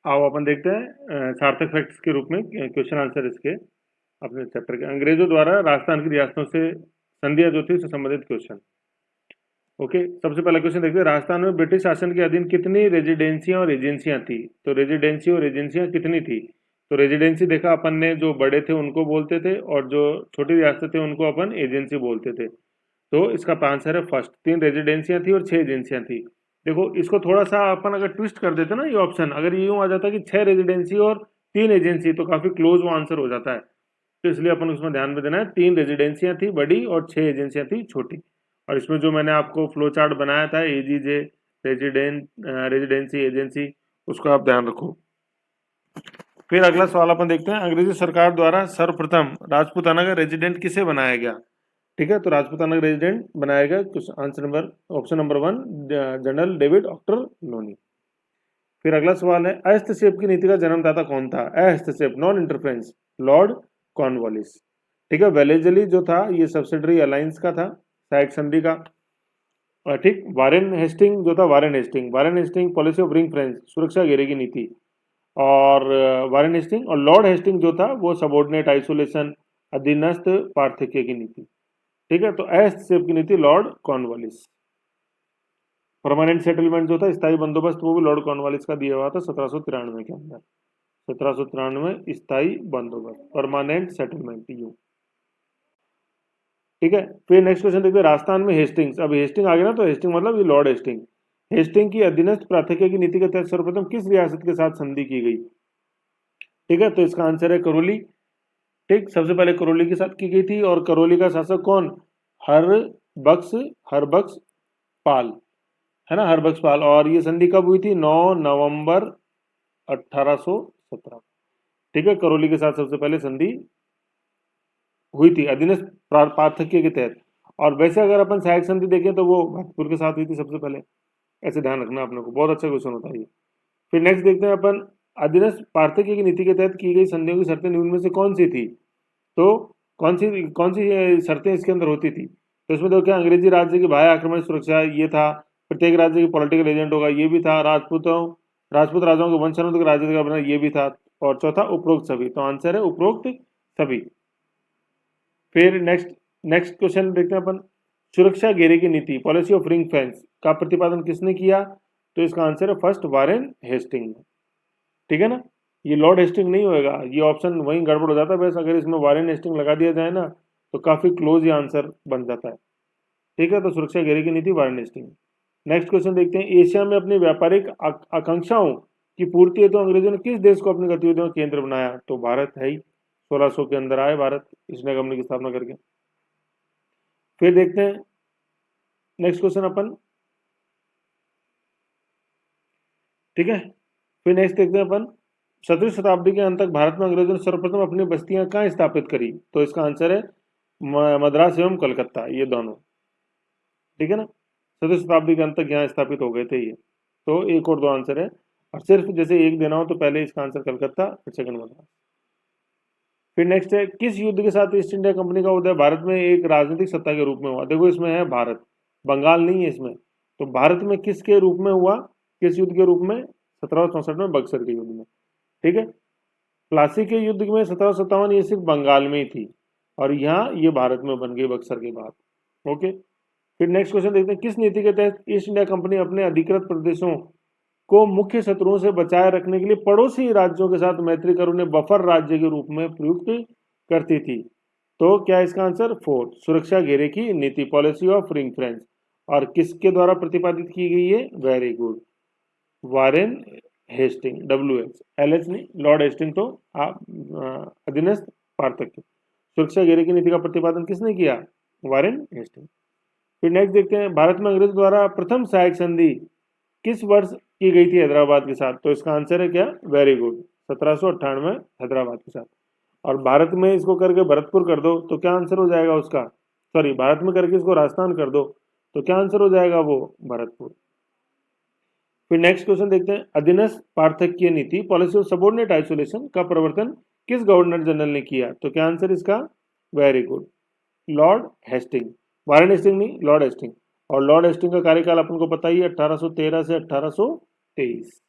आओ अपन देखते हैं सार्थक फैक्ट्स के रूप में क्वेश्चन आंसर इसके अपने चैप्टर के। अंग्रेजों द्वारा राजस्थान की रियासतों से संधियां जो थी उससे संबंधित क्वेश्चन। ओके, सबसे पहला क्वेश्चन देखते हैं, राजस्थान में ब्रिटिश शासन के अधीन कितनी रेजिडेंसियां और एजेंसियां थी? तो रेजिडेंसी और एजेंसियां कितनी थी? तो रेजिडेंसी देखा अपन ने, जो बड़े थे उनको बोलते थे और जो छोटी रियासतें थे उनको अपन एजेंसी बोलते थे। तो इसका आंसर है फर्स्ट, 3 रेजिडेंसियां थी और 6 एजेंसियां थी। देखो इसको थोड़ा सा अपन अगर ट्विस्ट कर देते ना, ये ऑप्शन अगर ये यूं आ जाता कि 6 रेजिडेंसी और 3 एजेंसी, तो काफी क्लोज वो आंसर हो जाता है। तो इसलिए अपन उसमें ध्यान में देना है, 3 रेजिडेंसियां थी बड़ी और 6 एजेंसियां थी छोटी। और इसमें जो मैंने आपको फ्लो चार्ट बनाया था, एजीजे, रेजिडेंसी, एजेंसी, उसको आप ध्यान रखो। फिर अगला सवाल अपन देखते हैं, अंग्रेजी सरकार द्वारा सर्वप्रथम राजपूताना का रेजिडेंट किसे बनाया गया? ठीक है, तो राजपूताना का रेजिडेंट बनाया गया, answer number option number 1, general David Ochterlony. फिर अगला सवाल है, अहस्तक्षेप की नीति का जन्मदाता कौन था? अहस्तक्षेप, नॉन इंटरफेरेंस, लॉर्ड कॉर्नवालिस। ठीक है, वेलेजली जो था ये सब्सिडरी अलायंस का था, सहायक संधि का। ठीक, वारेन हेस्टिंग जो था, Warren Hasting policy of ring fence, सुरक्षा घेरे की नीति। और वारेन हेस्टिंग और लॉर्ड हेस्टिंग जो था वो सबॉर्डिनेट आइसोलेशन, अधीनस्थ पार्थक्य की नीति। ठीक है, तो अहस्तक्षेप की नीति लॉर्ड कॉर्नवालिस। परमानेंट सेटलमेंट जो था, स्थायी बंदोबस्त, वो भी लॉर्ड कॉर्नवालिस का दिया हुआ था 1793 के अंदर। 1793 स्थायी बंदोबस्त, परमानेंट सेटलमेंट यू। ठीक है, फिर नेक्स्ट क्वेश्चन देखते हैं, राजस्थान में हेस्टिंग्स, अब हेस्टिंग आ गया ना, तो हेस्टिंग मतलब ये लॉर्ड हेस्टिंग। हेस्टिंग की अधीनस्थ प्रार्थक्य की नीति के तहत सर्वप्रथम किस रियासत के साथ संधि की गई? ठीक है, तो इसका आंसर है करौली। ठीक, सबसे पहले करौली के साथ की गई थी, और करौली का शासक कौन? हर बख्श, हरबख्श पाल, है ना, हरबख्श पाल। और ये संधि कब हुई थी? 9 नवंबर 1817। ठीक है, करौली के साथ सबसे पहले संधि हुई थी अधीनस्थ पार्थक्य के तहत। और वैसे अगर अपन सहायक संधि देखें तो वो भरतपुर के साथ हुई थी सबसे पहले। ऐसे ध्यान रखना अपने को, बहुत अच्छा क्वेश्चन होता है ये। फिर नेक्स्ट देखते हैं अपन, अधीनस्थ पार्थक्य की नीति के तहत की गई संधियों की शर्तें निम्न में से कौन सी थी? तो कौन सी शर्तें इसके अंदर होती थी? तो इसमें देखो, क्या अंग्रेजी राज्य की बाह्य आक्रमण सुरक्षा, ये था। प्रत्येक राज्य की पॉलिटिकल एजेंट होगा, ये भी था। राजपूत राजाओं के वंशजों के राज्य का बनना, ये भी था। और चौथा, उपरोक्त सभी। तो आंसर है उपरोक्त सभी। फिर नेक्स्ट नेक्स्ट क्वेश्चन देखते हैं अपन, सुरक्षा घेरे की नीति, पॉलिसी ऑफ रिंग फेंस का प्रतिपादन किसने किया? तो इसका आंसर है फर्स्ट, वारेन हेस्टिंग ने। ठीक है ना, ये लॉर्ड हेस्टिंग नहीं होएगा, ये ऑप्शन वहीं गड़बड़ हो जाता है। बस अगर इसमें वारेन हेस्टिंग लगा दिया जाए ना, तो काफी क्लोज ये आंसर बन जाता है। ठीक है, तो सुरक्षा घेरे की नीति वारेन हेस्टिंग। नेक्स्ट क्वेश्चन देखते हैं, एशिया में अपनी व्यापारिक आकांक्षाओं की पूर्ति हेतु अंग्रेजों ने किस देश को अपनी गतिविधियों का केंद्र बनाया? तो भारत है ही, 1600 के अंदर आए भारत ईस्ट इंडिया कंपनी की स्थापना करके। फिर देखते हैं नेक्स्ट क्वेश्चन अपन। ठीक है, फिर नेक्स्ट देखते हैं अपन, 17वीं शताब्दी के अंत तक भारत में अंग्रेजों ने सर्वप्रथम अपनी बस्तियां कहाँ स्थापित करी? तो इसका आंसर है मद्रास एवं कलकत्ता, ये दोनों। ठीक है ना, 17वीं शताब्दी के अंत तक यहाँ स्थापित हो गए थे ये। तो एक और दो आंसर है, और सिर्फ जैसे एक देना हो तो पहले इसका आंसर कलकत्ता, फिर सेकंड मद्रास। फिर नेक्स्ट है, किस युद्ध के साथ ईस्ट इंडिया कंपनी का उदय भारत में एक राजनीतिक सत्ता के रूप में हुआ? देखो इसमें है भारत, बंगाल नहीं है इसमें। तो भारत में किसके रूप में हुआ, किस युद्ध के रूप में? 1764 में बक्सर के युद्ध में। ठीक है, प्लासी के युद्ध में 1757 ये सिर्फ बंगाल में ही थी, और यहाँ ये भारत में बन गई बक्सर के बाद। ओके, फिर नेक्स्ट क्वेश्चन देखते हैं, किस नीति के तहत ईस्ट इंडिया कंपनी अपने अधिकृत प्रदेशों को मुख्य शत्रुओं से बचाए रखने के लिए पड़ोसी राज्यों के साथ मैत्री कर उन्हें बफर राज्य के रूप में प्रयुक्त करती थी? तो क्या इसका आंसर? फोर्थ, सुरक्षा घेरे की नीति, पॉलिसी ऑफ रिंग फ्रेंच। और किसके द्वारा प्रतिपादित की गई है? Very good, Warren Hasting, WH, LH नहीं, लॉर्ड हेस्टिंग। तो आप अधीनस्थ पार्थक्य, सुरक्षा घेरे की नीति का प्रतिपादन किसने किया? Warren Hasting. फिर नेक्स्ट देखते हैं, भारत में अंग्रेज द्वारा प्रथम सहायक संधि किस वर्ष की गई थी हैदराबाद के साथ? तो इसका आंसर है क्या? वेरी गुड, 1798 हैदराबाद के साथ। और भारत में इसको करके भरतपुर कर दो तो क्या आंसर हो जाएगा उसका? सॉरी, भारत में करके इसको राजस्थान कर दो तो क्या आंसर हो जाएगा? वो भरतपुर। फिर नेक्स्ट क्वेश्चन देखते हैं, अधीनस्थ पार्थक्य नीति, पॉलिसी ऑफ सबॉर्डिनेट आइसोलेशन का प्रवर्तन किस गवर्नर जनरल ने किया? तो क्या आंसर इसका? Very good, Lord Hasting. Warren Hasting नहीं, लॉर्ड हेस्टिंग। और लॉर्ड हेस्टिंग का कार्यकाल अपन को पता ही है, 1813 से 1823।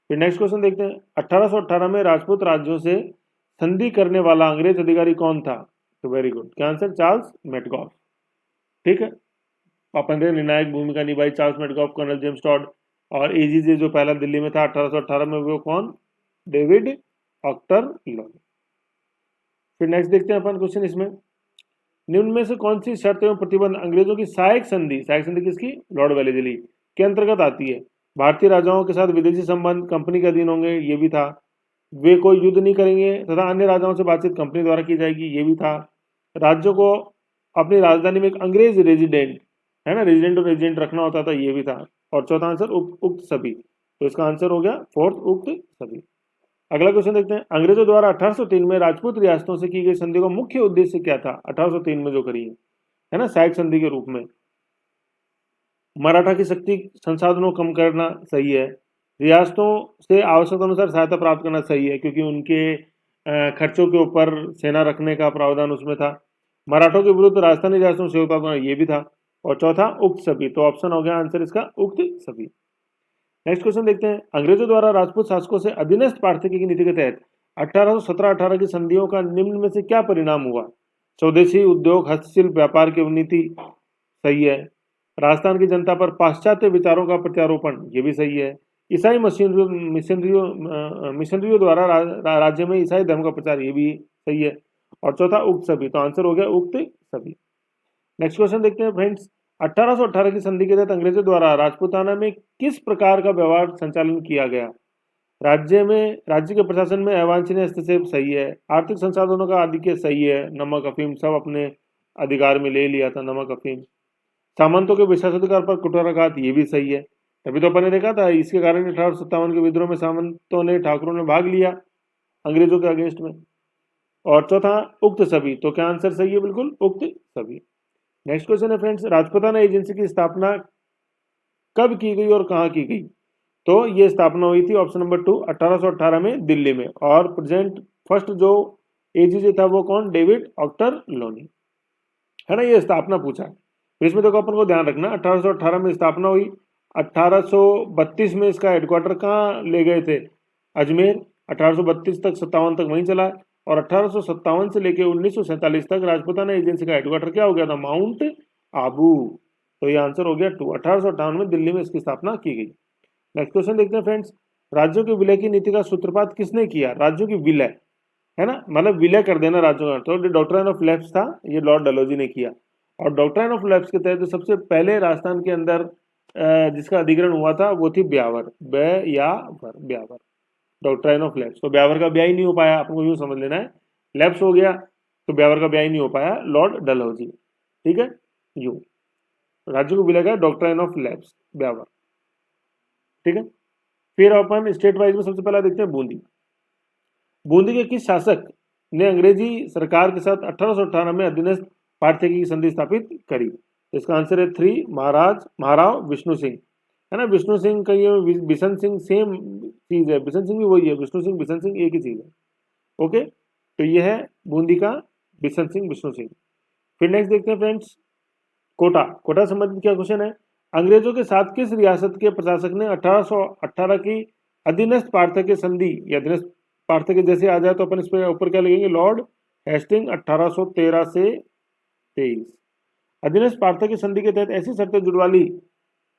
फिर नेक्स्ट क्वेश्चन देखते हैं, 1818 में राजपूत राज्यों से संधि करने वाला अंग्रेज अधिकारी कौन था? तो वेरी गुड, क्या आंसर? चार्ल्स मेडगॉफ। ठीक है, अपन ने निर्णायक भूमिका निभाई चार्ल्स मेडगॉफ, कर्नल जेम्स टॉड, और एजीजे जो पहला दिल्ली में था 1818 में, वो कौन? David Ochterlony. फिर नेक्स्ट देखते हैं अपन क्वेश्चन इसमें, निम्न में से कौन सी शर्त एवं प्रतिबंध अंग्रेजों की सहायक संधि किसकी? लॉर्ड वेलेस्ली के अंतर्गत आती है? भारतीय राजाओं के साथ विदेशी संबंध कंपनी के अधीन होंगे, ये भी था। वे कोई युद्ध नहीं करेंगे तथा अन्य राजाओं से बातचीत कंपनी द्वारा की जाएगी, ये भी था। राज्यों को अपनी राजधानी में एक अंग्रेज रेजिडेंट, है ना, रेजिडेंट और रेजिडेंट रखना होता था, ये भी था। और चौथा आंसर उक्त सभी। तो इसका आंसर हो गया फोर्थ, उक्त सभी। अगला क्वेश्चन देखते हैं, अंग्रेजों द्वारा 1803 में राजपूत रियासतों से की गई संधि का मुख्य उद्देश्य क्या था? 1803 में जो करी है ना, सहायक संधि के रूप में। मराठा की शक्ति संसाधनों को कम करना, सही है। रियासतों से आवश्यकता अनुसार सहायता प्राप्त करना, सही है, क्योंकि उनके खर्चों के ऊपर सेना रखने का प्रावधान उसमें था। मराठों के विरुद्ध राजस्थानी रियासतों से होता, ये भी था। और चौथा उक्त सभी। तो ऑप्शन हो गया आंसर इसका उक्त सभी। नेक्स्ट क्वेश्चन देखते हैं, अंग्रेजों द्वारा राजपूत शासकों से अधीनस्थ पार्थकी की नीति के तहत 1817-18 की संधियों का निम्न में से क्या परिणाम हुआ? स्वदेशी उद्योग, हस्तशिल्प, व्यापार की उन्नति, सही है। राजस्थान की जनता पर पाश्चात्य विचारों का प्रत्यारोपण, ये भी सही है। ईसाई मिशनरियों द्वारा राज्य में ईसाई धर्म का प्रचार, ये भी सही है। और चौथा उक्त सभी। तो आंसर हो गया उक्त सभी। नेक्स्ट क्वेश्चन देखते हैं फ्रेंड्स, 1818 की संधि के तहत अंग्रेजों द्वारा राजपूताना में किस प्रकार का व्यवहार संचालन किया गया? राज्य के प्रशासन में अवांछनीय हस्तक्षेप, सही है। आर्थिक संसाधनों का आधिक्य, सही है। नमक अफीम सब अपने अधिकार में ले लिया था, नमक अफीम। सामंतों के विशेषाधिकार पर कुठाराघात, ये भी सही है। तभी तो अपन ने देखा था, इसके कारण 1857 के विद्रोह में सामंतों ने, ठाकुरों ने भाग लिया अंग्रेजों के अगेंस्ट में। और चौथा उक्त सभी। तो क्या आंसर सही है? बिल्कुल उक्त सभी। नेक्स्ट क्वेश्चन है फ्रेंड्स, राजपूताना एजेंसी की स्थापना कब की गई और कहाँ की गई? तो ये स्थापना हुई थी ऑप्शन नंबर 2, 1818 में दिल्ली में। और प्रेजेंट फर्स्ट जो एजीजे था वो कौन? डेविड ऑक्टर लोनी, है ना। ये स्थापना पूछा है, तो इसमें देखो अपन को ध्यान रखना, 1818 में स्थापना हुई। 1832 में इसका हेडक्वार्टर कहाँ ले गए थे? अजमेर। 1832 तक 57 तक वहीं चला। और 1857 से लेकर 1947 तक राजपूताना एजेंसी का हेडक्वार्टर क्या हो गया था? माउंट आबू। तो ये आंसर हो गया 2, 1858 में दिल्ली में इसकी स्थापना की गई। नेक्स्ट क्वेश्चन देखते हैं फ्रेंड्स, राज्यों के विलय की नीति का सूत्रपात किसने किया? राज्यों की विलय, है ना, मतलब विलय कर देना राज्यों का। तो डॉक्ट्राइन ऑफ लैप्स था, ये लॉर्ड डलहौजी ने किया। और डॉक्ट्राइन ऑफ लैप्स के तहत सबसे पहले राजस्थान के अंदर जिसका अधिग्रहण हुआ था वो थी Beawar, Beawar, doctrine of lapse. तो ब्यावर का ब्याह ही नहीं हो पाया, आपको यूं समझ लेना है, लैप्स हो गया तो ब्यावर का ब्याह ही नहीं हो पाया, लॉर्ड डलहौजी। ठीक है, यूं राज्य को विलय, डॉक्ट्राइन ऑफ लैप्स, ब्यावर। ठीक है, फिर अपन स्टेट वाइज में सबसे पहला देखते हैं बूंदी। बूंदी के किस शासक ने अंग्रेजी सरकार के साथ 1818 में अधीनस्थ पार्थकी की संधि स्थापित करी? तो इसका आंसर है 3, महाराव विष्णु सिंह, है ना। विष्णु सिंह का ये बिशन सिंह सेम चीज है, बिशन सिंह भी वही है, विष्णु सिंह बिशन सिंह एक ही चीज है। ओके, तो ये है बूंदी का बिशन सिंह, विष्णु सिंह। फिर नेक्स्ट देखते हैं फ्रेंड्स, कोटा संबंधित क्या क्वेश्चन है, अंग्रेजों के साथ किस रियासत के प्रशासक ने 1818 की अधीनस्थ पार्थक्य संधि या अधीनस्थ पार्थक्य जैसे आ जाए तो अपन इस पर ऊपर क्या लिखेंगे? लॉर्ड हेस्टिंग 1813 से 23। अधीनस्थ पार्थक्य संधि के तहत ऐसी शर्तें जुड़वा ली,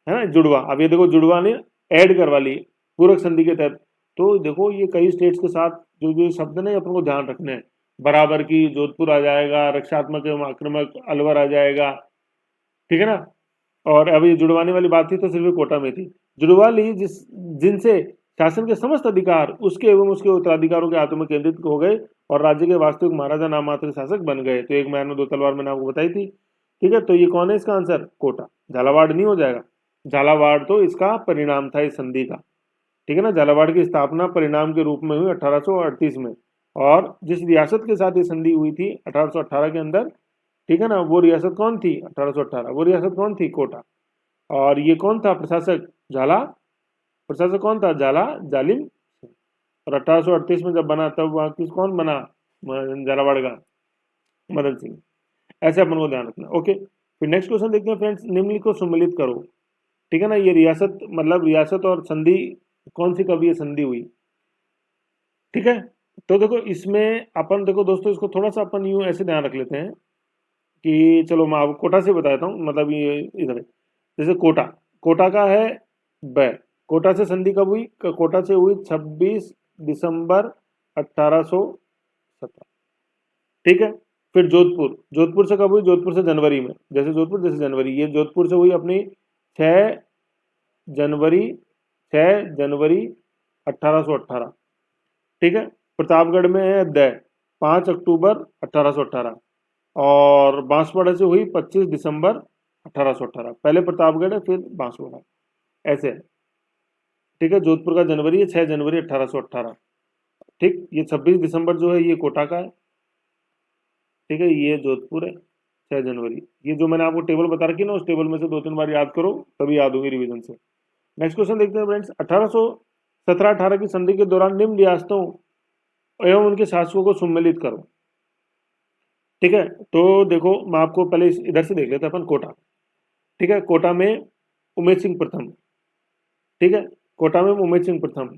है ना, जुड़वा, अब ये देखो जुड़वा ने ऐड करवा ली पूरक संधि के तहत। तो देखो ये कई स्टेट्स के साथ जो जो शब्द ने अपन को ध्यान रखने हैं, बराबर की जोधपुर आ जाएगा, रक्षात्मक एवं आक्रमक अलवर आ जाएगा, ठीक है ना। और अब ये जुड़वाने वाली बात थी तो सिर्फ कोटा में थी। जुड़वा ली जिनसे शासन के समस्त अधिकार उसके एवं उसके उत्तराधिकारों के हाथों में केंद्रित हो गए और राज्य के वास्तविक महाराजा नाम मात्र शासक बन गए। तो एक मैन में दो तलवार मैंने आपको बताई थी। ठीक है, तो ये कौन है इसका आंसर? कोटा। झालावाड़ नहीं हो जाएगा, झालावाड़ तो इसका परिणाम था इस संधि का। ठीक है ना, झालावाड़ की स्थापना परिणाम के रूप में हुई 1838 में। और जिस रियासत के साथ ये संधि हुई थी 1818 के अंदर, ठीक है ना, वो रियासत कौन थी? 1818 वो रियासत कौन थी? कोटा। और ये कौन था प्रशासक? प्रशासक कौन था? जालिम। और 1838 में जब बना तब वहां किस कौन बना? झालावाड़ का मदन सिंह। ऐसे अपन को ध्यान रखना। ओके, फिर नेक्स्ट क्वेश्चन देखते हैं फ्रेंड्स, निम्नलिखित को सम्मिलित करो। ठीक है ना, ये रियासत मतलब रियासत और संधि कौन सी कब ये संधि हुई, ठीक है। तो देखो इसमें अपन देखो दोस्तों, इसको थोड़ा सा अपन यूं ऐसे ध्यान रख लेते हैं कि चलो मैं आपको कोटा से बताता हूँ, मतलब ये इधर है। जैसे कोटा, कोटा का है ब, कोटा से संधि कब हुई, कोटा से हुई 26 दिसंबर 1817, ठीक है। फिर जोधपुर, जोधपुर से कब हुई, जोधपुर से जनवरी में, जैसे जोधपुर जैसे जनवरी, ये जोधपुर से हुई अपनी 6 जनवरी, 6 जनवरी 1818, ठीक है। प्रतापगढ़ में है द 5 अक्टूबर 1818, और बांसवाड़ा से हुई 25 दिसंबर 1818, पहले प्रतापगढ़ है फिर बांसवाड़ा, ऐसे है, ठीक है। जोधपुर का जनवरी है 6 जनवरी 1818, ठीक। ये 26 दिसंबर जो है ये कोटा का है, ठीक है। ये जोधपुर है 6 जनवरी। ये जो मैंने आपको टेबल बता रखी है ना, उस टेबल में से 2-3 बार याद करो, तभी याद होगी रिवीजन से। नेक्स्ट क्वेश्चन देखते हैं फ्रेंड्स। 1817-18 की संधि के दौरान निम्न रियासतों एवं उनके शासकों को सम्मिलित करो, ठीक है। तो देखो मैं आपको पहले इधर से देख लेते हैं अपन, कोटा, ठीक है। कोटा में उमेश सिंह प्रथम, ठीक है। कोटा में उमेश सिंह प्रथम,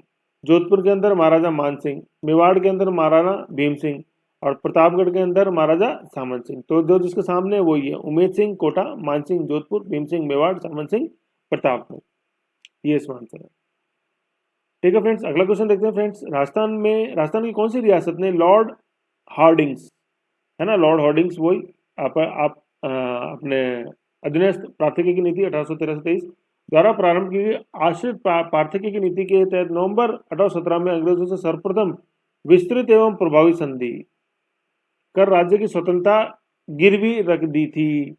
जोधपुर के अंदर महाराजा मान सिंह, मेवाड़ के अंदर महाराणा भीम सिंह, और प्रतापगढ़ के अंदर महाराजा सामंत सिंह। तो जो जिसके सामने है वही है, उमेश सिंह कोटा, मान सिंह जोधपुर, भीम सिंह मेवाड़, सामंत सिंह प्रतापगढ़, ये इसका आंसर है, ठीक है फ्रेंड्स। अगला क्वेश्चन देखते हैं फ्रेंड्स। राजस्थान की कौन सी रियासत ने लॉर्ड हार्डिंग्स, है ना, लॉर्ड हार्डिंग्स वही आप अपने अधीनस्थ प्रार्थकी की नीति 1813-23 द्वारा प्रारंभ की गई आश्रित प्रार्थकी की नीति के तहत नवंबर 1817 में अंग्रेजों से सर्वप्रथम विस्तृत एवं प्रभावी संधि कर राज्य की स्वतंत्रता गिरवी रख दी थी,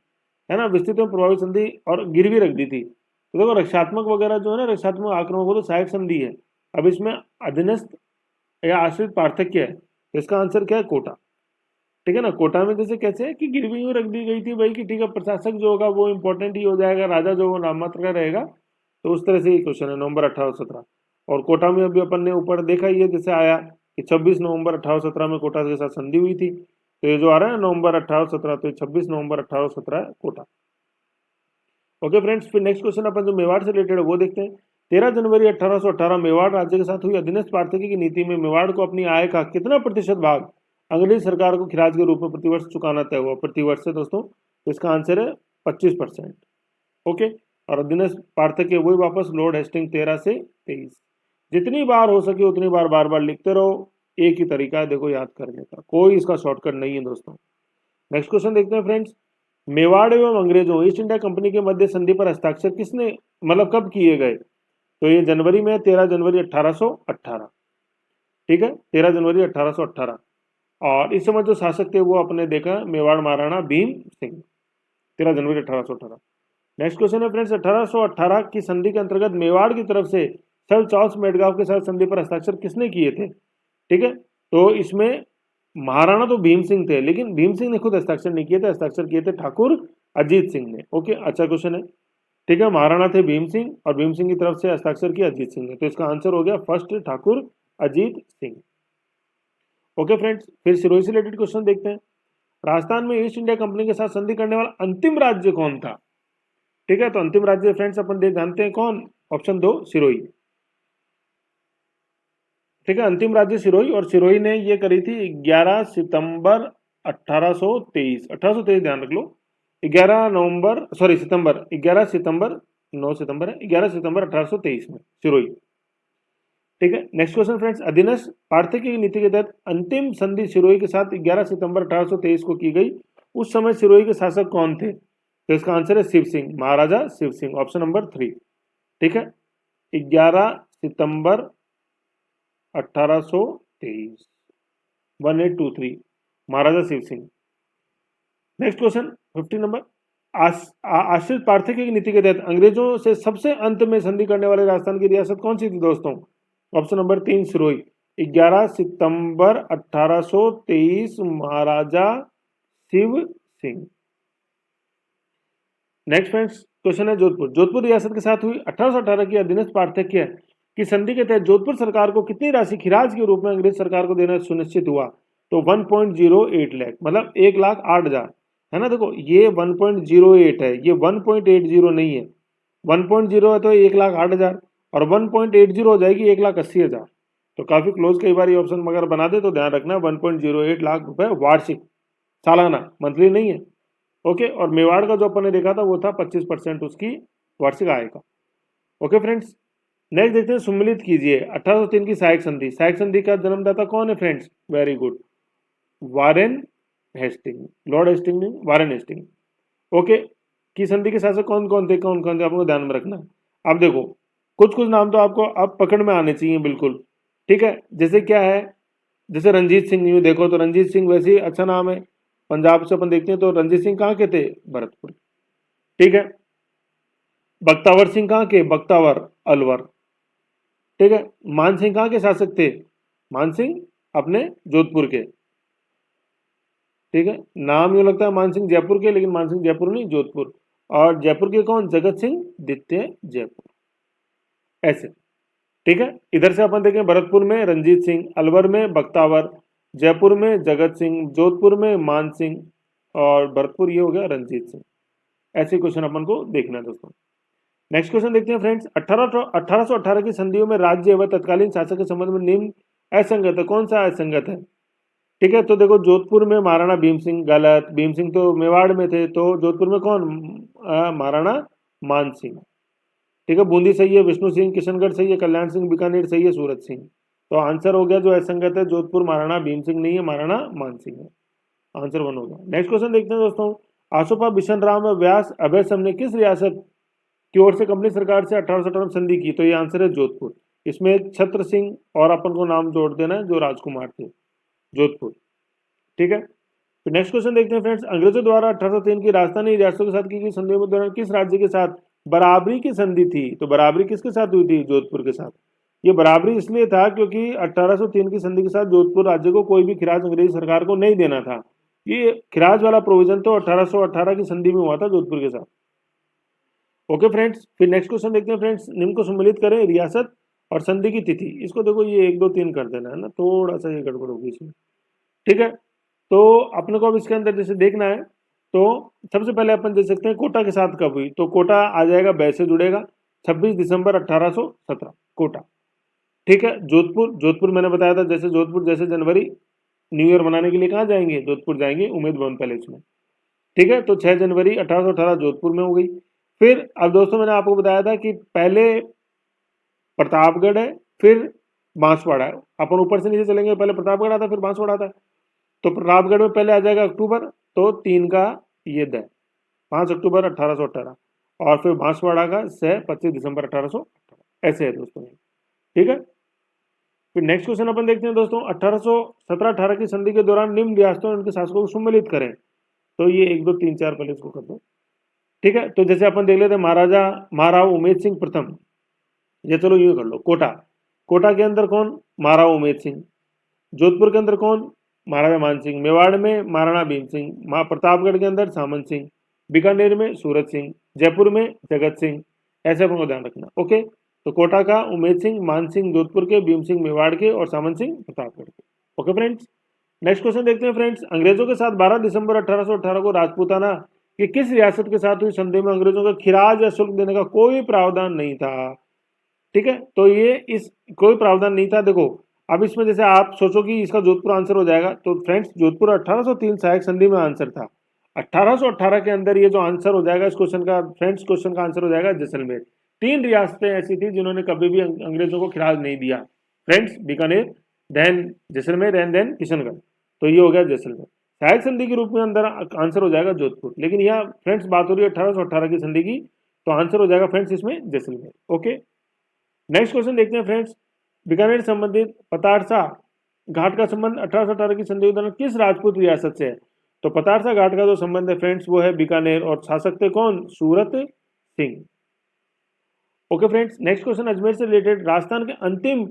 है ना, विस्तृत एवं प्रभावी संधि और गिरवी रख दी थी। तो देखो रक्षात्मक वगैरह जो है ना, रक्षात्मक आक्रमण वो तो सहायक संधि है। अब इसमें अधीनस्थ या आश्रित पार्थक्य है, तो इसका आंसर क्या है, कोटा, ठीक है ना। कोटा में जैसे कैसे है कि गिरवी यूं रख दी गई थी भाई कि ठीक है, प्रशासक जो होगा वो इंपॉर्टेंट ही हो जाएगा, राजा जो वो नाम मात्र का रहेगा। तो उस तरह से ये क्वेश्चन है नवंबर 1817। और कोटा में अभी अपन ने ऊपर देखा ही है, जैसे आया कि 26 नवंबर 1817 में कोटा के साथ संधि हुई थी। तो ये जो आ रहा है नवंबर 1817, तो 26 नवंबर 1817 है कोटा। ओके फ्रेंड्स, फिर नेक्स्ट क्वेश्चन अपन जो मेवाड़ से रिलेटेड है वो देखते हैं। 13 जनवरी 1818 मेवाड़ राज्य के साथ हुई अधीनस्थ प्रार्थकी की नीति में मेवाड़ को अपनी आय का कितना प्रतिशत भाग अंग्रेज सरकार को खिराज के रूप में प्रतिवर्ष चुकाना तय हुआ, प्रतिवर्ष से दोस्तों, तो इसका आंसर है 25%, ओके। और अधीनस्थ पार्थक्य वही वापस लॉर्ड हेस्टिंग 13 से 23। जितनी बार हो सके उतनी बार बार बार लिखते रहो, एक ही तरीका है देखो याद करने का, कोई इसका शॉर्टकट नहीं है दोस्तों। नेक्स्ट क्वेश्चन देखते हैं फ्रेंड्स। मेवाड़ एवं अंग्रेजों ईस्ट इंडिया कंपनी के मध्य संधि पर हस्ताक्षर किसने, मतलब कब किए गए, तो ये जनवरी में 13 जनवरी 1818, ठीक है, 13 जनवरी 1818। और इस समय जो शासक थे वो अपने देखा मेवाड़ महाराणा भीम सिंह, 13 जनवरी 1818। नेक्स्ट क्वेश्चन है फ्रेंड्स, 1818 की संधि के अंतर्गत मेवाड़ की तरफ से सर चार्ल्स मेडगांव के साथ संधि पर हस्ताक्षर किसने किए थे, ठीक है। तो इसमें महाराणा तो भीम सिंह थे, लेकिन भीम सिंह ने खुद हस्ताक्षर नहीं किए थे, हस्ताक्षर किए थे ठाकुर अजीत सिंह ने, ओके, अच्छा क्वेश्चन है, ठीक है। महाराणा थे भीम सिंह और भीम सिंह की तरफ से हस्ताक्षर किया अजीत सिंह ने, तो इसका आंसर हो गया first Thakur Ajit Singh, okay friends. फिर सिरोही से रिलेटेड क्वेश्चन देखते हैं। राजस्थान में ईस्ट इंडिया कंपनी के साथ संधि करने वाला अंतिम राज्य कौन था, ठीक है। तो अंतिम राज्य फ्रेंड्स अपन देख जानते हैं कौन, ऑप्शन 2 सिरोही, ठीक है। अंतिम राज्य सिरोही, और सिरोही ने ये करी थी 11 सितंबर 1823, 1823 ध्यान रख लो, 11 नवंबर सॉरी सितंबर 11 सितंबर 9 सितंबर है, 11 सितंबर 1823 में सिरोही, ठीक है। नेक्स्ट क्वेश्चन फ्रेंड्स, अधीनस्थ पार्थकी की नीति के तहत अंतिम संधि सिरोही के साथ 11 सितंबर 1823 को की गई। उस समय सिरोही के शासक कौन थे, तो इसका आंसर है शिव सिंह, महाराजा शिव सिंह, ऑप्शन नंबर 3, ठीक है। 11 सितंबर 1823, 1823, Maharaja Shiv Singh. Next question 15 number, आश्रित पार्थकी की नीति के तहत अंग्रेजों से सबसे अंत में संधि करने वाले राजस्थान की रियासत कौन सी थी दोस्तों, ऑप्शन नंबर 3 सिरोही, 11 सितंबर 1823, Maharaja Shiv Singh. Next friends question है जोधपुर, जोधपुर रियासत के साथ हुई 1818 की अधीनस्थ पार्थक्य की संधि के तहत जोधपुर सरकार को कितनी राशि खिराज के रूप में अंग्रेज सरकार को देना सुनिश्चित हुआ, तो 1.08 लाख, मतलब 1,08,000, है ना। देखो ये 1.08 है, ये 1.80 नहीं है, 1.0 है तो 1,08,000, और 1.80 हो जाएगी 1,80,000। तो काफी क्लोज कई बार ये ऑप्शन अगर बना दे तो ध्यान रखना 1.08 लाख रुपए वार्षिक, सालाना, मंथली नहीं है। ओके, और मेवाड़ का जो अपन ने देखा था वो था 25% उसकी वार्षिक आय का। ओके फ्रेंड्स, नेक्स्ट देखते हैं सुम्मिलित कीजिए 1803 की सहायक संधि। सहायक संधि का जन्मदाता कौन है friends? Very good, Warren Hastings, Lord Hastings नहीं, वारेन हेस्टिंग। ओके, की संधि के शासक कौन कौन थे, कौन कौन थे, आपको ध्यान में रखना। अब देखो कुछ कुछ नाम तो आपको अब पकड़ में आने चाहिए बिल्कुल, ठीक है। जैसे क्या है, जैसे रंजीत सिंह, यूँ देखो तो रंजीत सिंह वैसे ही अच्छा नाम है, पंजाब से अपन देखते हैं तो रंजीत सिंह कहाँ के थे? भरतपुर, ठीक है। बख्तावर सिंह कहाँ के? बख्तावर, अलवर, ठीक है। मान सिंह कहाँ के शासक थे? मान सिंह अपने जोधपुर के, ठीक है। नाम यूँ लगता है मान सिंह जयपुर के, लेकिन मान सिंह जयपुर नहीं, जोधपुर। और जयपुर के कौन? जगत सिंह द्वितीय जयपुर, ऐसे, ठीक है। इधर से अपन देखें भरतपुर में रंजीत सिंह, अलवर में बख्तावर, जयपुर में जगत सिंह, जोधपुर में मान सिंह, और भरतपुर ये हो गया रंजीत सिंह। ऐसे क्वेश्चन अपन को देखना है दोस्तों। नेक्स्ट क्वेश्चन देखते हैं फ्रेंड्स, 1818 की संधियों में राज्य एवं तत्कालीन शासक के संबंध में निम्न असंगत है, कौन सा असंगत है? ठीक है, तो देखो जोधपुर में महाराणा भीम सिंह, गलत, भीम सिंह तो मेवाड़ में थे, तो जोधपुर में कौन? महाराणा मान सिंह, ठीक है। बूंदी सही है, विष्णु सिंह, किशनगढ़ सही है, कल्याण सिंह, बीकानेर सही है, सूरत सिंह। तो आंसर हो गया जो असंगत है, जोधपुर महाराणा भीम सिंह नहीं है, महाराणा मान सिंह है। आंसर 1 हो गया। नेक्स्ट क्वेश्चन देखते हैं दोस्तों, आसोपा बिशन राम व व्यास अभय सम ने किस रियासत की ओर से कंपनी सरकार से 1818 में संधि की? तो ये आंसर है जोधपुर। इसमें छत्र सिंह और अपन को नाम जोड़ देना है जो राजकुमार थे, जोधपुर, ठीक है। तो नेक्स्ट क्वेश्चन देखते हैं फ्रेंड्स, अंग्रेजों द्वारा 1803 की राजधानी रियासतों के साथ की गई संधियों के दौरान किस राज्य के साथ बराबरी की संधि थी? तो बराबरी किसके साथ हुई थी? जोधपुर के साथ। ये बराबरी इसलिए था क्योंकि 1803 की संधि के साथ जोधपुर राज्य को कोई भी खिराज अंग्रेजी सरकार को नहीं देना था। ये खिराज वाला प्रोविजन तो 1818 की संधि में हुआ था जोधपुर के साथ। ओके फ्रेंड्स, फिर नेक्स्ट क्वेश्चन देखते हैं फ्रेंड्स, निम्न को सम्मिलित करें, रियासत और संधि की तिथि। इसको देखो ये 1 2 3 कर देना है ना, थोड़ा सा ये गड़बड़ होगी इसमें, ठीक है। तो अपने को अब इसके अंदर जैसे देखना है, तो सबसे पहले अपन देख सकते हैं कोटा के साथ कब हुई, तो कोटा आ जाएगा बै से जुड़ेगा 26 दिसंबर 1817, कोटा, ठीक है। जोधपुर, जोधपुर मैंने बताया था, जैसे जोधपुर जैसे जनवरी न्यू ईयर मनाने के लिए कहाँ जाएंगे? जोधपुर जाएंगे, उम्मेद भवन पैलेस में, ठीक है। तो 6 जनवरी 1818 जोधपुर में हो गई। फिर अब दोस्तों मैंने आपको बताया था कि पहले प्रतापगढ़ है, फिर बांसवाड़ा है। अपन ऊपर से नीचे चलेंगे, पहले प्रतापगढ़ आता है, फिर बांसवाड़ा आता है। तो प्रतापगढ़ में पहले आ जाएगा अक्टूबर, तो 3 का ये द 5 अक्टूबर 1818, और फिर बांसवाड़ा का 25 दिसंबर 1818, ऐसे है दोस्तों, ठीक है। फिर नेक्स्ट क्वेश्चन अपन देखते हैं दोस्तों, 1817-18 की संधि के दौरान निम्न रियासतों और उनके शासकों को सम्मिलित करें। तो ये 1 2 3 4 पहले इसको कर दो, ठीक है। तो जैसे अपन देख लेते हैं, महाराजा महाराव उमेद सिंह प्रथम, ये चलो यूं कर लो, कोटा, कोटा के अंदर कौन? महाराव उमेद सिंह। जोधपुर के अंदर कौन? महाराजा मान सिंह। मेवाड़ में महाराणा भीम सिंह। प्रतापगढ़ के अंदर सामंत सिंह। बीकानेर में सूरत सिंह। जयपुर में जगत सिंह। ऐसे अपन को ध्यान रखना, ओके। तो कोटा का उमेद सिंह, मान सिंह जोधपुर के, भीम सिंह मेवाड़ के, और सामंत सिंह प्रतापगढ़ के। ओके फ्रेंड्स, नेक्स्ट क्वेश्चन देखते हैं फ्रेंड्स, अंग्रेजों के साथ 12 दिसंबर 1818 को राजपूताना कि किस रियासत के साथ हुई संधि में अंग्रेजों का खिराज या शुल्क देने का कोई प्रावधान नहीं था, ठीक है। तो ये इस कोई प्रावधान नहीं था। देखो अब इसमें जैसे आप सोचो कि इसका जोधपुर आंसर हो जाएगा, तो फ्रेंड्स जोधपुर 1803 सहायक संधि में आंसर था। 1818 के अंदर ये जो आंसर हो जाएगा इस क्वेश्चन का, फ्रेंड्स क्वेश्चन का आंसर हो जाएगा जैसलमेर। 3 रियासतें ऐसी थी जिन्होंने कभी भी अंग्रेजों को खिराज नहीं दिया, friends, Bikaner, then Jaisalmer, and then Kishangarh. तो ये हो गया जैसलमेर। सहायक संधि के रूप में अंदर आंसर हो जाएगा जोधपुर, लेकिन यहाँ फ्रेंड्स बात हो रही है 1818 की संधि की, तो आंसर हो जाएगा फ्रेंड्स इसमें जैसलमेर। ओके, नेक्स्ट क्वेश्चन देखते हैं फ्रेंड्स, बीकानेर संबंधित पतारसा घाट का संबंध 1818 की संधि के दौरान किस राजपूत रियासत से है? तो पतारसा घाट का जो संबंध है फ्रेंड्स वो है बीकानेर, और शासक थे कौन? Surat Singh. Okay friends, next question Ajmer से रिलेटेड, राजस्थान के अंतिम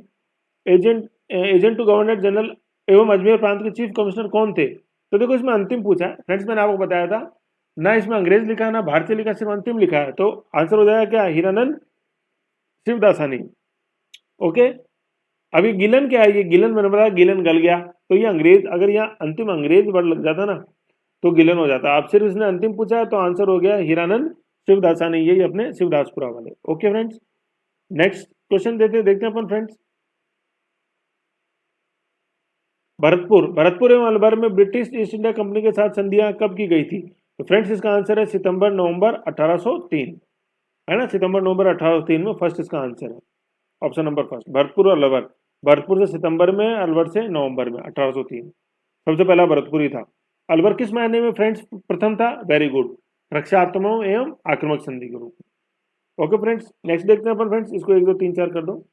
एजेंट टू गवर्नर जनरल एवं अजमेर प्रांत के चीफ कमिश्नर कौन थे? तो देखो इसमें अंतिम पूछा है फ्रेंड्स, मैंने आपको बताया था ना, इसमें अंग्रेज लिखा है ना भारतीय लिखा, सिर्फ अंतिम लिखा है। तो आंसर हो जाएगा क्या? हीरानंद शिवदासानी। ओके, अभी गिलन क्या है? ये गिलन मैंने बताया, गिलन गल गया, तो ये अंग्रेज, अगर यहाँ अंतिम अंग्रेज वर्ड लग जाता ना तो गिलन हो जाता। आप सिर्फ इसने अंतिम पूछा है तो आंसर हो गया हीरानंद शिवदासानी, यही अपने शिवदासपुरा वाले। ओके फ्रेंड्स, नेक्स्ट क्वेश्चन देखते हैं अपन फ्रेंड्स। भरतपुर एवं अलवर में ब्रिटिश ईस्ट इंडिया कंपनी के साथ संधियां कब की गई थी? तो फ्रेंड्स इसका आंसर है सितंबर नवंबर 1803, है ना, सितंबर नवंबर 1803 में फर्स्ट इसका आंसर है, ऑप्शन नंबर फर्स्ट, भरतपुर और अलवर। भरतपुर से सितंबर में, अलवर से नवंबर में 1803। सबसे पहला भरतपुर ही था। अलवर किस महीने में फ्रेंड्स प्रथम था? वेरी गुड, रक्षात्मक एवं आक्रमक संधि के रूप में। ओके फ्रेंड्स, नेक्स्ट देखते हैं अपन फ्रेंड्स, इसको 1 2 3 4 कर दो।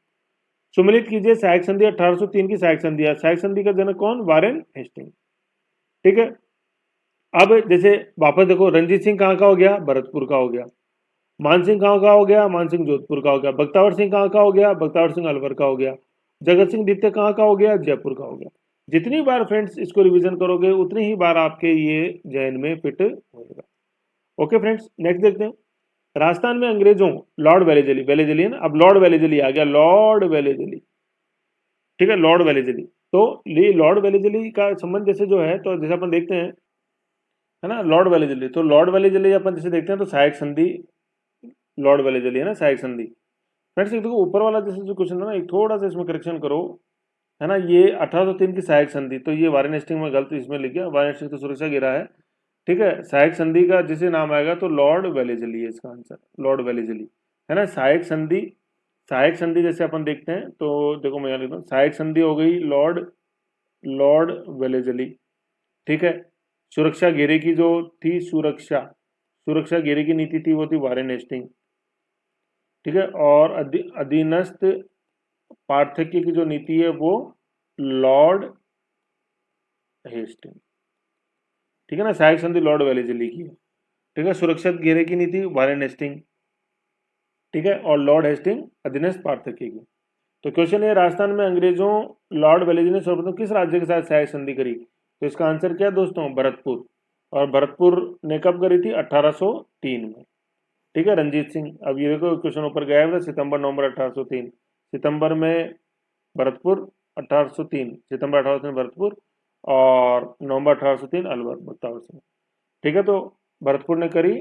सुमिलित कीजिए सहायक संधि 1803 की सहायक संधि है। सहायक संधि का जनक कौन? Warren Hastings. ठीक है, अब जैसे वापस देखो, रंजीत सिंह कहाँ का हो गया? भरतपुर का हो गया। मान सिंह कहाँ का हो गया? मान सिंह जोधपुर का हो गया। बख्तावर सिंह कहाँ का हो गया? बख्तावर सिंह अलवर का हो गया। जगत सिंह द्वितीय कहाँ का हो गया? जयपुर का हो गया। जितनी बार फ्रेंड्स इसको रिवीजन करोगे उतनी ही बार आपके ये जहन में फिट होगा। ओके फ्रेंड्स, नेक्स्ट देखते हैं। राजस्थान में अंग्रेजों, लॉर्ड वेलेजली, वेलेजली है ना, अब लॉर्ड वेलेजली आ गया, लॉर्ड वेलेजली। ठीक है, लॉर्ड वेलेजली। तो ये लॉर्ड वेलेजली का संबंध जैसे जो है, तो जैसे अपन देखते हैं, है ना, लॉर्ड वेलेजली, तो लॉर्ड वेलेजली अपन जैसे देखते हैं तो सहायक संधि लॉर्ड वेलेजली है ना, सहायक संधि। फ्रेंड्स देखो ऊपर वाला जैसे जो क्वेश्चन है ना, एक थोड़ा सा इसमें करेक्शन करो, है ना, ये 1803 की सहायक संधि, तो ये वारेन हेस्टिंग में गलत इसमें लिख गया, वारेन हेस्टिंग तो सुरक्षा गिरा है। ठीक है, सहायक संधि का जिसे नाम आएगा तो लॉर्ड वेलेजली है इसका आंसर, लॉर्ड वेलेजली, है ना। सहायक संधि जैसे अपन देखते हैं तो देखो मैं यहाँ लिखता हूँ, सहायक संधि हो गई लॉर्ड लॉर्ड वेलेजली। ठीक है, सुरक्षा घेरे की जो थी, सुरक्षा घेरे की नीति थी वो थी वारेन हेस्टिंग। ठीक है, और अधीनस्थ पार्थक्य की जो नीति है वो लॉर्ड हेस्टिंग। ठीक है ना, सहायक संधि लॉर्ड वेलेजली की है। ठीक है, सुरक्षित घेरे की नीति वारेन हेस्टिंग। ठीक है, और लॉर्ड हेस्टिंग अधीनस्थ पार्थक्य की। तो क्वेश्चन है, राजस्थान में अंग्रेजों, लॉर्ड वेलेजली ने सर्वप्रथम किस राज्य के साथ सहायक संधि करी? तो इसका आंसर क्या है दोस्तों? भरतपुर। और भरतपुर ने कब करी थी? 1803 में। ठीक है, रंजीत सिंह। अब ये देखो क्वेश्चन ऊपर गया है, सितंबर नवंबर 1803, सितंबर में भरतपुर, 1803 सितंबर 1803 भरतपुर, और नवंबर 1803 अलवर बख्तावर सिंह। ठीक है, तो भरतपुर ने करी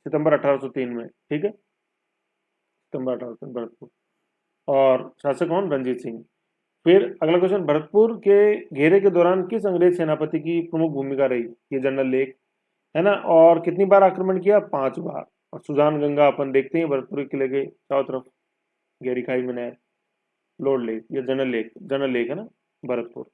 सितंबर 1803 में। ठीक है, सितंबर 1803 भरतपुर, और शासक कौन? रंजीत सिंह। फिर अगला क्वेश्चन, भरतपुर के घेरे के दौरान किस अंग्रेज सेनापति की प्रमुख भूमिका रही? ये जनरल लेक, है ना, और कितनी बार आक्रमण किया? 5 बार। और सुजान गंगा अपन देखते हैं भरतपुर के किले के चारों तरफ, गहरी खाई में नहर, लॉर्ड लेक, ये जनरल लेक है ना, भरतपुर।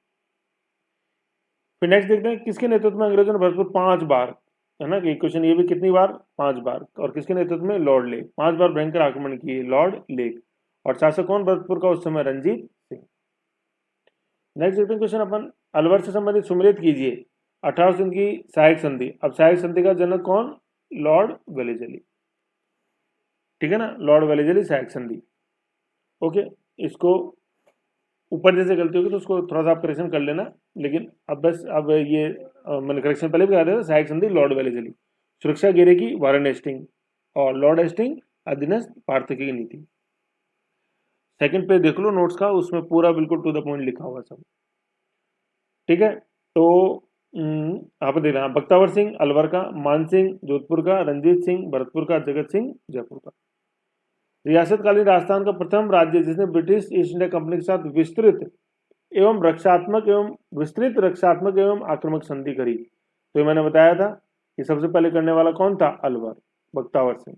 फिर नेक्स्ट देखते हैं, किसके नेतृत्व में अंग्रेजों ने भरतपुर 5 बार, है ना, कि क्वेश्चन ये भी कितनी बार? 5 बार। और किसके नेतृत्व में? लॉर्ड लेक, 5 बार भयंकर आक्रमण किए, लॉर्ड लेक। और शासक कौन भरतपुर का उस समय? रंजीत सिंह। नेक्स्ट देखते हैं क्वेश्चन अपन, अलवर से संबंधित सुमेलित कीजिए 1803 की सहायक संधि। अब सहायक संधि का जनक कौन? Lord Wellesley. ठीक है ना, लॉर्ड वेलेजली सहायक संधि। ओके, इसको ऊपर जैसे गलती होगी तो उसको थोड़ा सा आप करेक्शन कर लेना, लेकिन अब बस अब ये मैंने करेक्शन पहले भी कहा था, सहायक संधि लॉर्ड वेलेजली, सुरक्षा घेरे की वारेन हेस्टिंग, और लॉर्ड हेस्टिंग अधीनस्थ पार्थक्य की नीति। सेकंड पेज देख लो नोट्स का, उसमें पूरा बिल्कुल टू द पॉइंट लिखा हुआ सब। ठीक है, तो यहाँ पर देख रहे हैं, बख्तावर सिंह अलवर का, मान सिंह जोधपुर का, रंजीत सिंह भरतपुर का, जगत सिंह जयपुर का। रियासतकालीन राजस्थान का प्रथम राज्य जिसने ब्रिटिश ईस्ट इंडिया कंपनी के साथ विस्तृत रक्षात्मक एवं आक्रामक संधि करी। तो ये मैंने बताया था कि सबसे पहले करने वाला कौन था? अलवर, बख्तावर सिंह।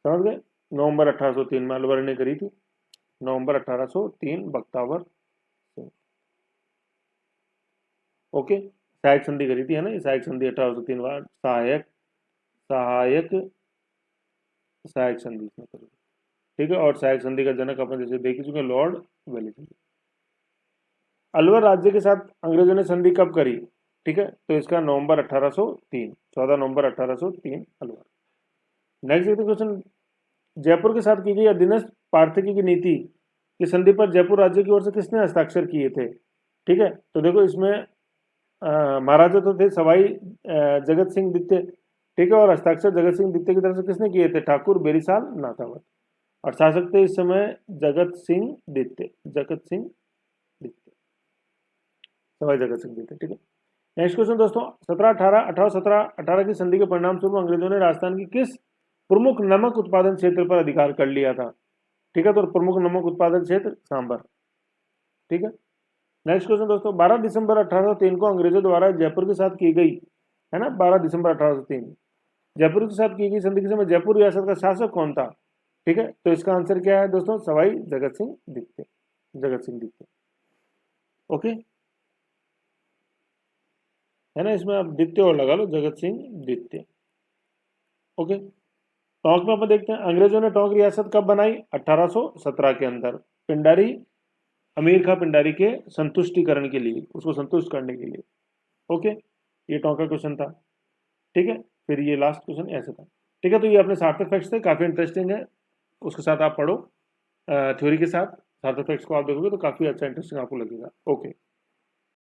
समझ गए? नवंबर 1803 में अलवर ने करी थी, नवंबर 1803 बख्तावर सिंह। ओके, सहायक संधि करी थी, है ना, ये सहायक संधि 1803 बार सहायक सहायक संधि इसमें करी। ठीक है, और सहायक संधि का जनक अपन जैसे देख चुके लॉर्ड वेलेजली। अलवर राज्य के साथ अंग्रेजों ने संधि कब करी? ठीक है, तो इसका नवंबर 1803, 14 नवंबर 1803 अलवर। नेक्स्ट देखते क्वेश्चन, जयपुर के साथ की गई अधीनस्थ पार्थक्य की नीति की संधि पर जयपुर राज्य की ओर से किसने हस्ताक्षर किए थे? ठीक है, तो देखो इसमें महाराजा तो थे सवाई जगत सिंह द्वितीय। ठीक है, और हस्ताक्षर जगत सिंह द्वितीय की तरफ से किसने किए थे? ठाकुर बेरीसाल नाथावत। और शासक थे इस समय जगत सिंह द्वितीय, सवाई जगत सिंह द्वितीय। ठीक है, नेक्स्ट क्वेश्चन दोस्तों, 1718 की संधि के परिणाम स्वरूप अंग्रेजों ने राजस्थान की किस प्रमुख नमक उत्पादन क्षेत्र पर अधिकार कर लिया था? ठीक है। तो प्रमुख नमक उत्पादक क्षेत्र सांबर। ठीक है। नेक्स्ट क्वेश्चन दोस्तों, 12 दिसंबर 1803 को अंग्रेजों द्वारा जयपुर के साथ की गई, है ना, 12 दिसंबर 1803 जयपुर के साथ की गई संधि के समय जयपुर रियासत का शासक कौन था? ठीक है। तो इसका आंसर क्या है दोस्तों? सवाई जगत सिंह द्वितीय, जगत सिंह द्वितीय। ओके, है ना, इसमें आप द्वितीय और लगा लो, जगत सिंह द्वितीय। ओके। टोंक में अपन देखते हैं, अंग्रेजों ने टोंक रियासत कब बनाई? 1817 के अंदर, पिंडारी, अमीर खां पिंडारी के संतुष्टिकरण के लिए, उसको संतुष्ट करने के लिए। ओके, ये टोंक का क्वेश्चन था। ठीक है। फिर ये लास्ट क्वेश्चन ऐसे था। ठीक है। तो ये अपने सार्थक फैक्ट्स थे, काफ़ी इंटरेस्टिंग है, उसके साथ आप पढ़ो, थ्योरी के साथ सार्थक फैक्ट्स को आप देखोगे तो काफ़ी अच्छा इंटरेस्टिंग आपको लगेगा। ओके।